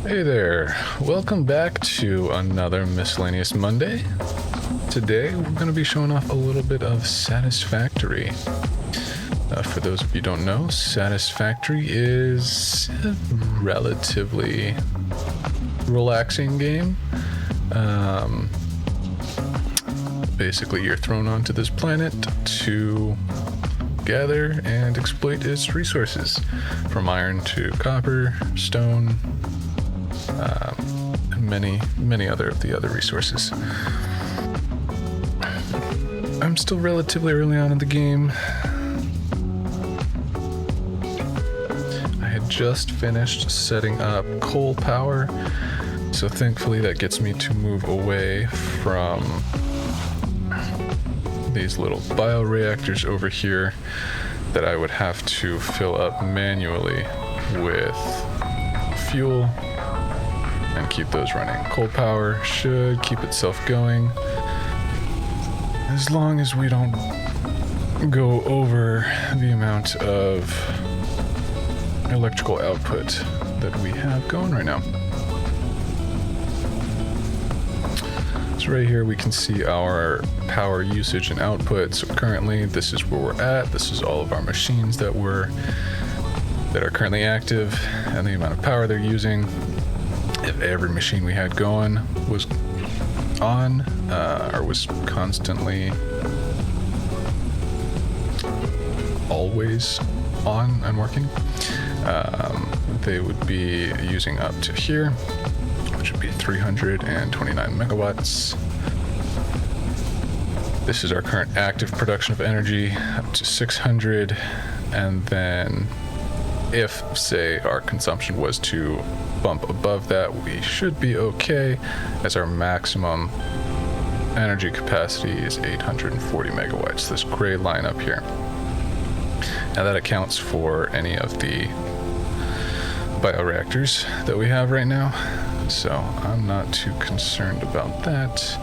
Hey there, welcome back to another Miscellaneous Monday. Today we're going to be showing off a little bit of Satisfactory. For those of you who don't know, Satisfactory is a relatively relaxing game. Basically you're thrown onto this planet to gather and exploit its resources, from iron to copper, stone, and many other of the other resources. I'm still relatively early on in the game. I had just finished setting up coal power, so thankfully that gets me to move away from these little bioreactors over here that I would have to fill up manually with fuel and keep those running. Coal power should keep itself going as long as we don't go over the amount of electrical output that we have going right now. So right here we can see our power usage and output. So currently this is where we're at. This is all of our machines that are currently active and the amount of power they're using. If every machine we had going was on or was constantly always on and working, they would be using up to here, which would be 329 megawatts. This is our current active production of energy, up to 600, and then if, say, our consumption was to bump above that, we should be okay, as our maximum energy capacity is 840 megawatts, this gray line up here. Now that accounts for any of the bioreactors that we have right now, so I'm not too concerned about that.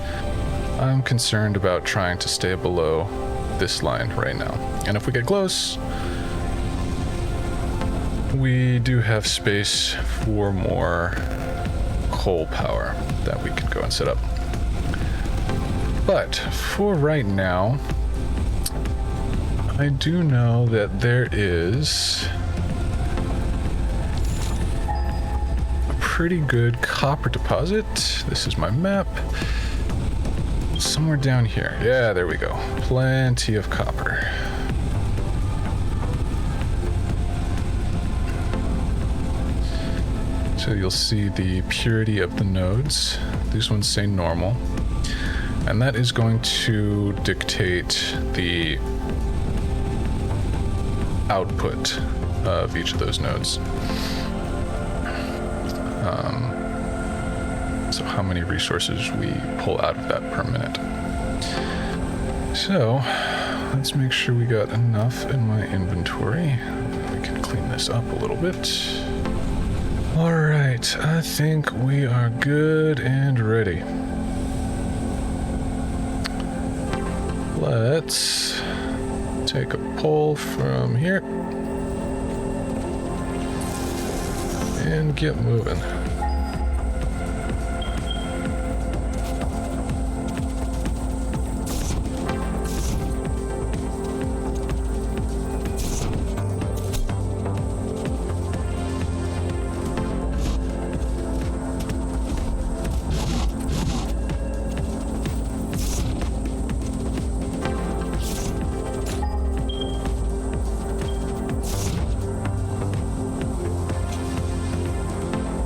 I'm concerned about trying to stay below this line right now. And if we get close, we do have space for more coal power that we could go and set up. But for right now, I do know that there is a pretty good copper deposit. This is my map. Somewhere down here. Yeah, there we go. Plenty of copper. So you'll see the purity of the nodes. These ones say normal. And that is going to dictate the output of each of those nodes. So how many resources we pull out of that per minute. So let's make sure we got enough in my inventory. We can clean this up a little bit. All right, I think we are good and ready. Let's take a pull from here and get moving.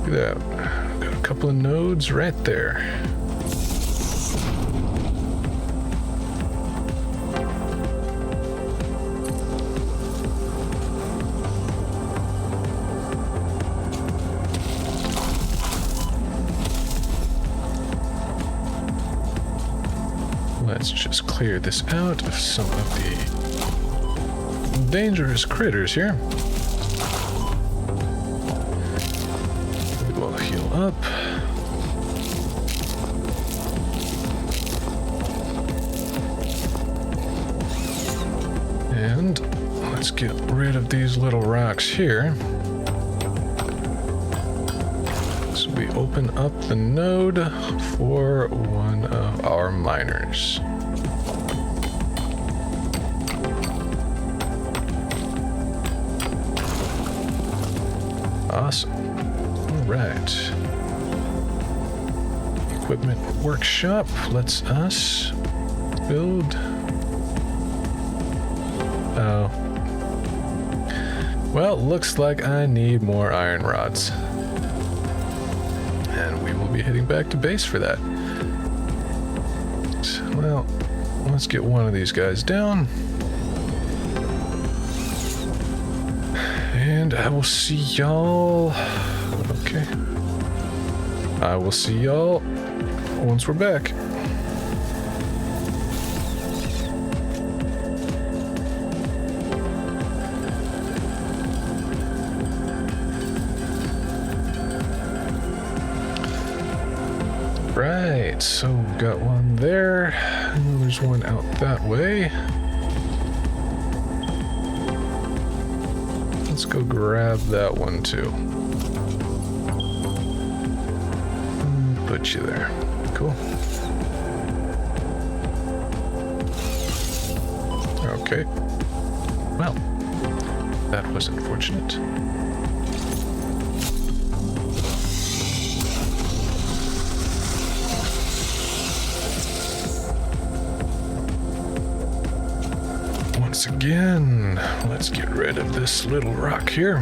Look at that. Got a couple of nodes right there. Let's just clear this out of some of the dangerous critters here. We'll heal up. And let's get rid of these little rocks here. So we open up the node for one of our miners. Awesome. All right. Equipment workshop lets us build. Oh. Well, looks like I need more iron rods. And we will be heading back to base for that. Well, let's get one of these guys down. And I will see y'all. Okay. I will see y'all once we're back. Right, so we've got one there, and there's one out that way. Let's go grab that one too. Put you there. Cool. Okay. Well, that was unfortunate. Once again, let's get rid of this little rock here.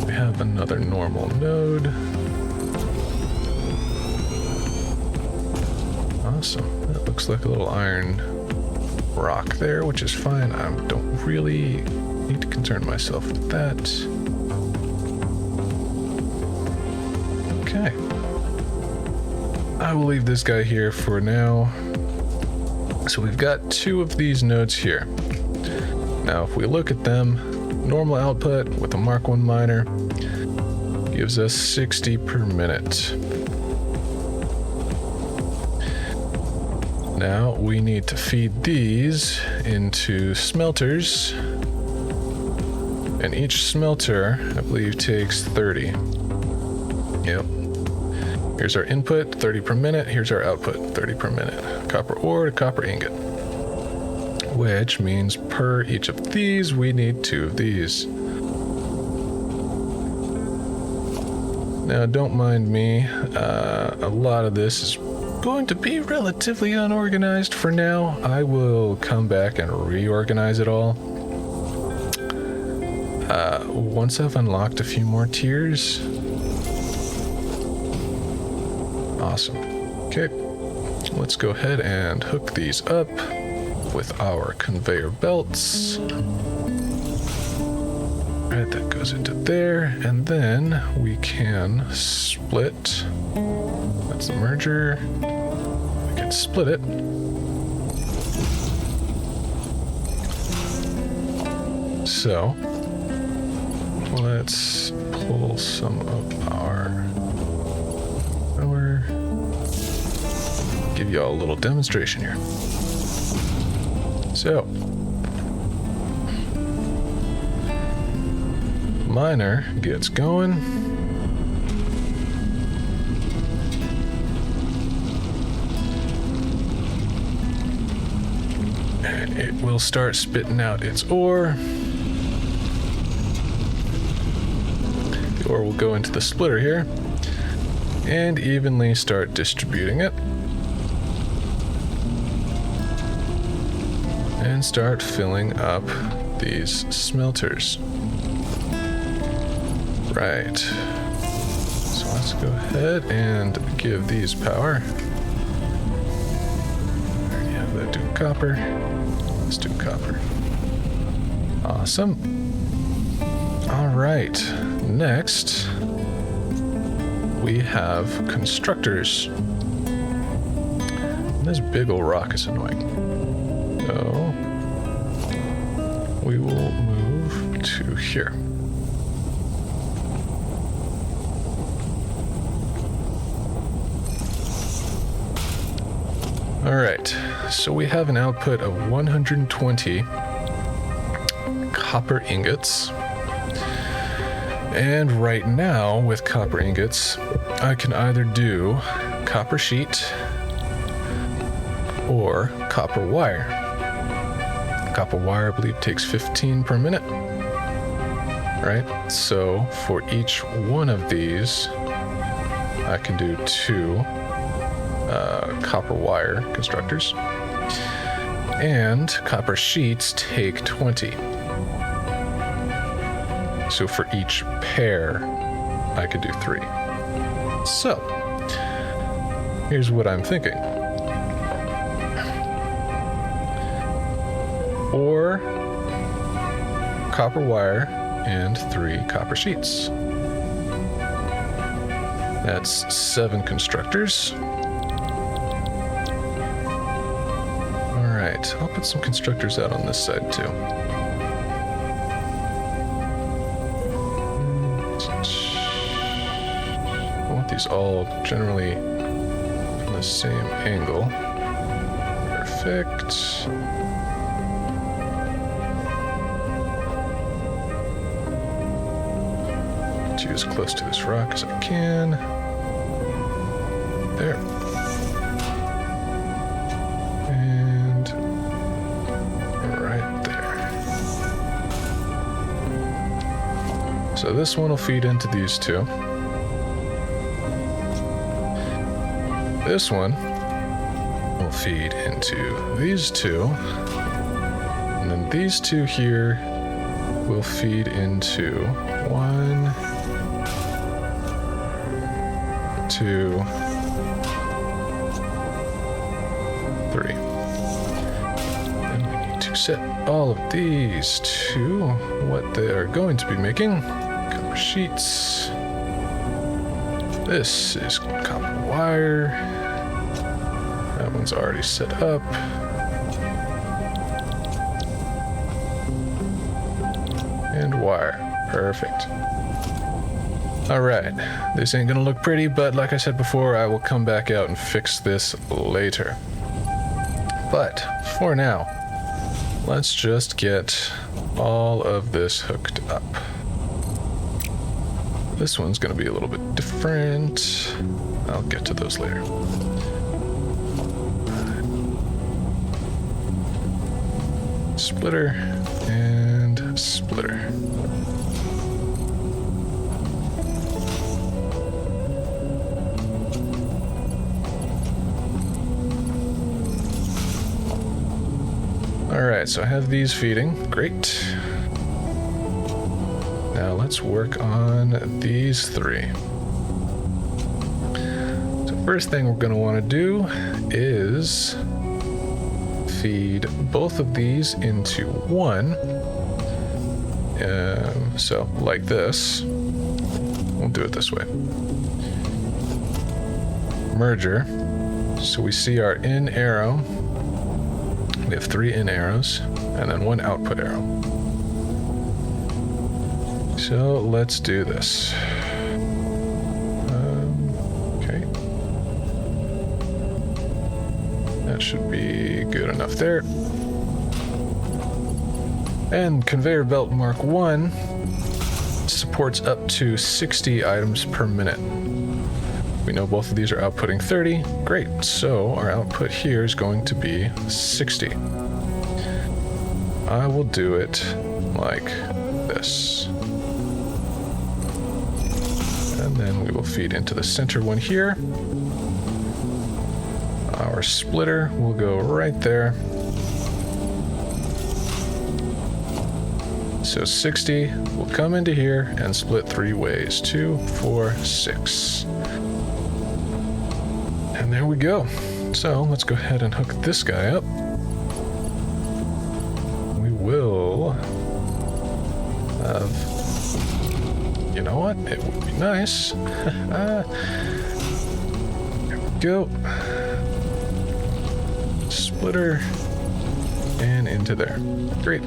We have another normal node. Awesome. That looks like a little iron rock there, which is fine. I don't really need to concern myself with that. Okay. I will leave this guy here for now. So we've got two of these nodes here. Now, if we look at them, normal output with a Mark 1 miner gives us 60 per minute. Now we need to feed these into smelters, and each smelter, I believe, takes 30. Yep. Here's our input, 30 per minute. Here's our output, 30 per minute. Copper ore to copper ingot. Which means per each of these, we need 2 of these. Now, don't mind me. A lot of this is going to be relatively unorganized for now. I will come back and reorganize it all. Once I've unlocked a few more tiers. Awesome. Okay, let's go ahead and hook these up with our conveyor belts. Right, that goes into there, and then we can split. That's the merger. We can split it. So, let's pull some of our power. Give you all a little demonstration here. So, miner gets going. And it will start spitting out its ore. The ore will go into the splitter here and evenly start distributing it. And start filling up these smelters. Right. So let's go ahead and give these power. I already have that doing copper. Let's do copper. Awesome. All right. Next, we have constructors. And this big old rock is annoying. So we will move to here. All right, so we have an output of 120 copper ingots. And right now, with copper ingots, I can either do copper sheet or copper wire. Copper wire, I believe, takes 15 per minute. Right? So for each one of these, I can do 2 copper wire constructors. And copper sheets take 20. So for each pair, I could do 3. So, here's what I'm thinking. 4 copper wire and 3 copper sheets. That's 7 constructors. Alright, I'll put some constructors out on this side too. I want these all generally from the same angle. Perfect. Get you as close to this rock as I can. There. And right there. So this one will feed into these 2. This one will feed into these 2. And then these 2 here will feed into 1, 2, 3. And we need to set all of these to what they are going to be making. Copper sheets. This is copper wire. That one's already set up. And wire. Perfect. Alright, this ain't gonna look pretty, but like I said before, I will come back out and fix this later. But, for now, let's just get all of this hooked up. This one's gonna be a little bit different. I'll get to those later. Splitter and splitter. Alright, so I have these feeding. Great. Now let's work on these 3. So first thing we're going to want to do is feed both of these into 1. So like this. We'll do it this way. Merger. So we see our in arrow. We have 3 in arrows, and then 1 output arrow. So let's do this. Okay. That should be good enough there. And conveyor belt Mark 1 supports up to 60 items per minute. We know both of these are outputting 30. Great. So our output here is going to be 60. I will do it like this. And then we will feed into the center one here. Our splitter will go right there. So 60 will come into here and split 3 ways. 2, 4, 6. And there we go. So let's go ahead and hook this guy up. We will have, you know what? It would be nice. There we go. Splitter and into there. Great.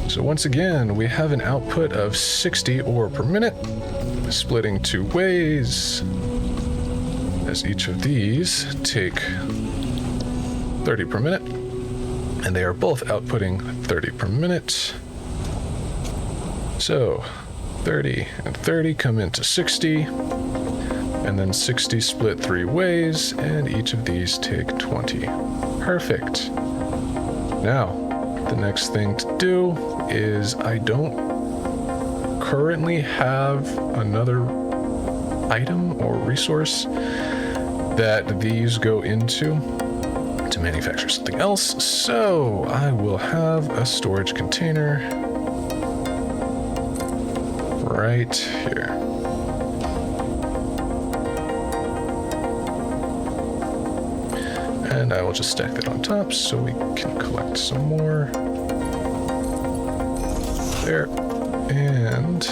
So once again, we have an output of 60 ore per minute, splitting 2 ways. As each of these take 30 per minute, and they are both outputting 30 per minute. So 30 and 30 come into 60, and then 60 split 3 ways, and each of these take 20. Perfect. Now, the next thing to do is I don't currently have another item or resource that these go into to manufacture something else, so I will have a storage container right here. And I will just stack that on top so we can collect some more. There. And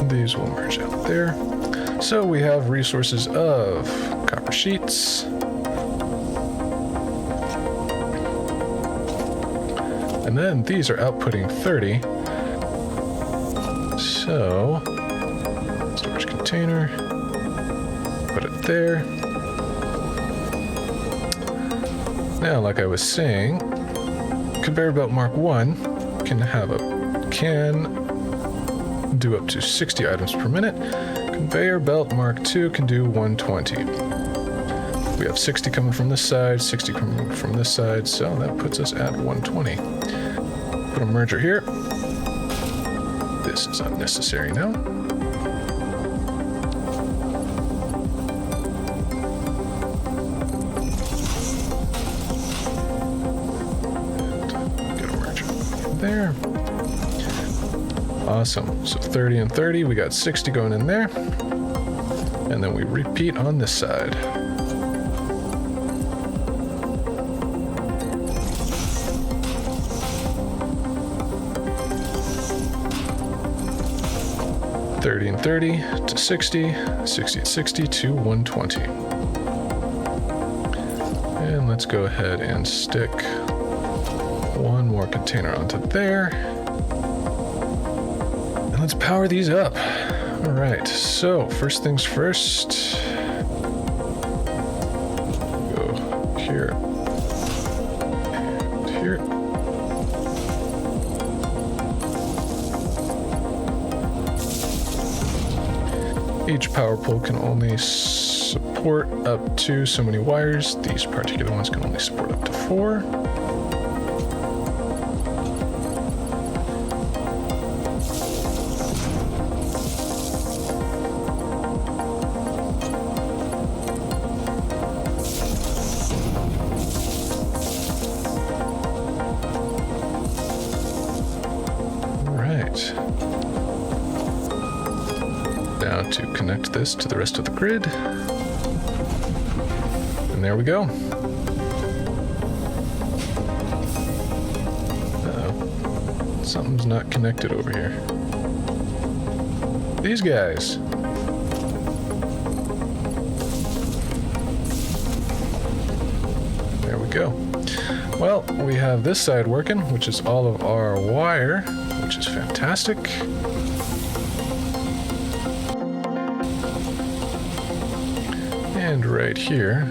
these will merge out there. So we have resources of copper sheets, and then these are outputting 30. So, storage container, put it there. Now, like I was saying, conveyor belt Mark 1 can do up to 60 items per minute. Conveyor belt Mark 2 can do 120. We have 60 coming from this side, 60 coming from this side, so that puts us at 120. Put a merger here. This is unnecessary now. And get a merger there. Awesome. So 30 and 30, we got 60 going in there. And then we repeat on this side. $30 and 30 to 60, 60 and 60 to 120. And let's go ahead and stick one more container onto there. Let's power these up. All right, so first things first. Go here and here. Each power pole can only support up to so many wires. These particular ones can only support up to 4. Now to connect this to the rest of the grid. And there we go. Uh-oh. Something's not connected over here. These guys. There we go. Well, we have this side working, which is all of our wire, which is fantastic. And right here,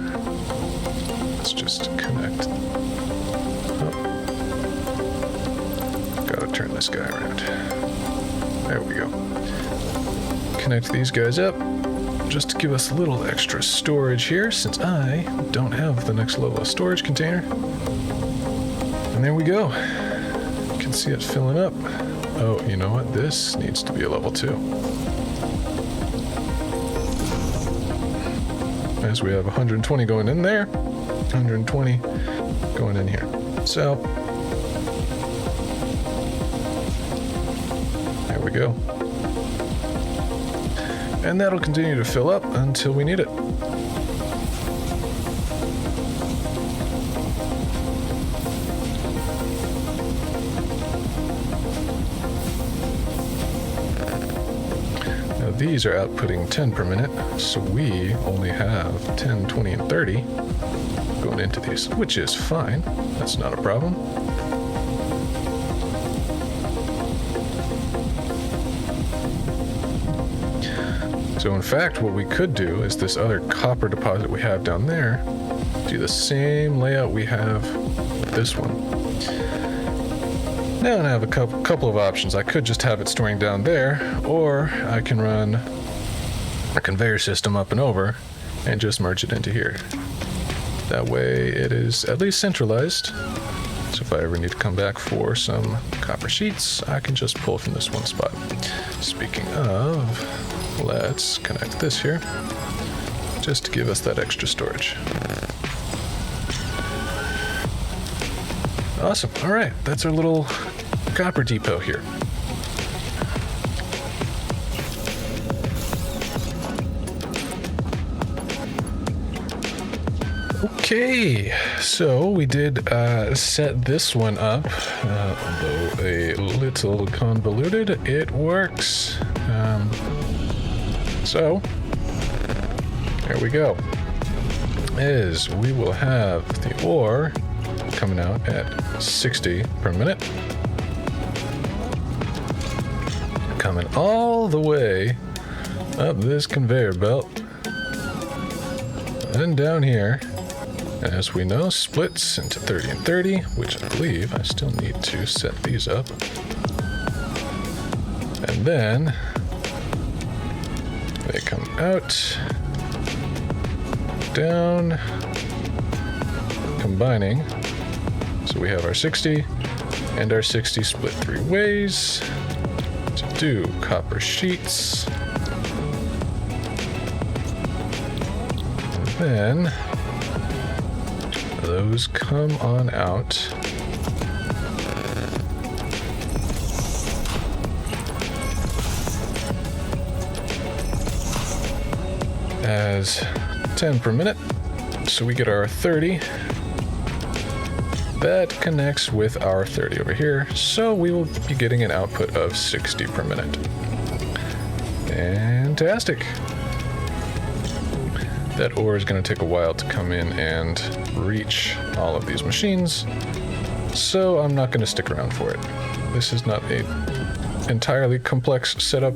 let's just connect. Oh. Gotta turn this guy around. There we go. Connect these guys up just to give us a little extra storage here, since I don't have the next level of storage container. And there we go. You can see it filling up. Oh, you know what? This needs to be a level 2. As we have 120 going in there, 120 going in here. So, there we go. And that'll continue to fill up until we need it. These are outputting 10 per minute, so we only have 10, 20, and 30 going into these, which is fine. That's not a problem. So in fact, what we could do is this other copper deposit we have down there, do the same layout we have with this one. Now I have a couple of options. I could just have it storing down there, or I can run a conveyor system up and over and just merge it into here. That way it is at least centralized. So if I ever need to come back for some copper sheets, I can just pull from this one spot. Speaking of, let's connect this here just to give us that extra storage. Awesome. All right, that's our little copper depot here. Okay, so we did set this one up, although a little convoluted. It works. So there we go. We will have the ore coming out at 60 per minute, coming all the way up this conveyor belt and down here. As we know, splits into 30 and 30, which I believe I still need to set these up. And then they come out, down, combining. So we have our 60 and our 60 split 3 ways to do copper sheets. And then those come on out as 10 per minute. So we get our 30. That connects with our 30 over here, so we will be getting an output of 60 per minute. Fantastic. That ore is going to take a while to come in and reach all of these machines, so I'm not going to stick around for it. This is not an entirely complex setup,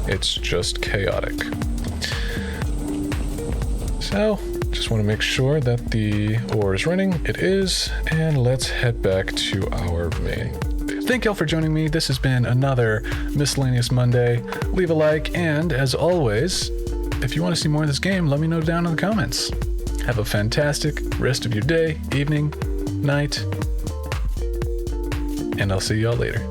it's just chaotic. So, just want to make sure that the ore is running. It is, and let's head back to our main. Thank y'all for joining me. This has been another Miscellaneous Monday. Leave a like, and as always, if you want to see more of this game, let me know down in the comments. Have a fantastic rest of your day, evening, night, and I'll see y'all later.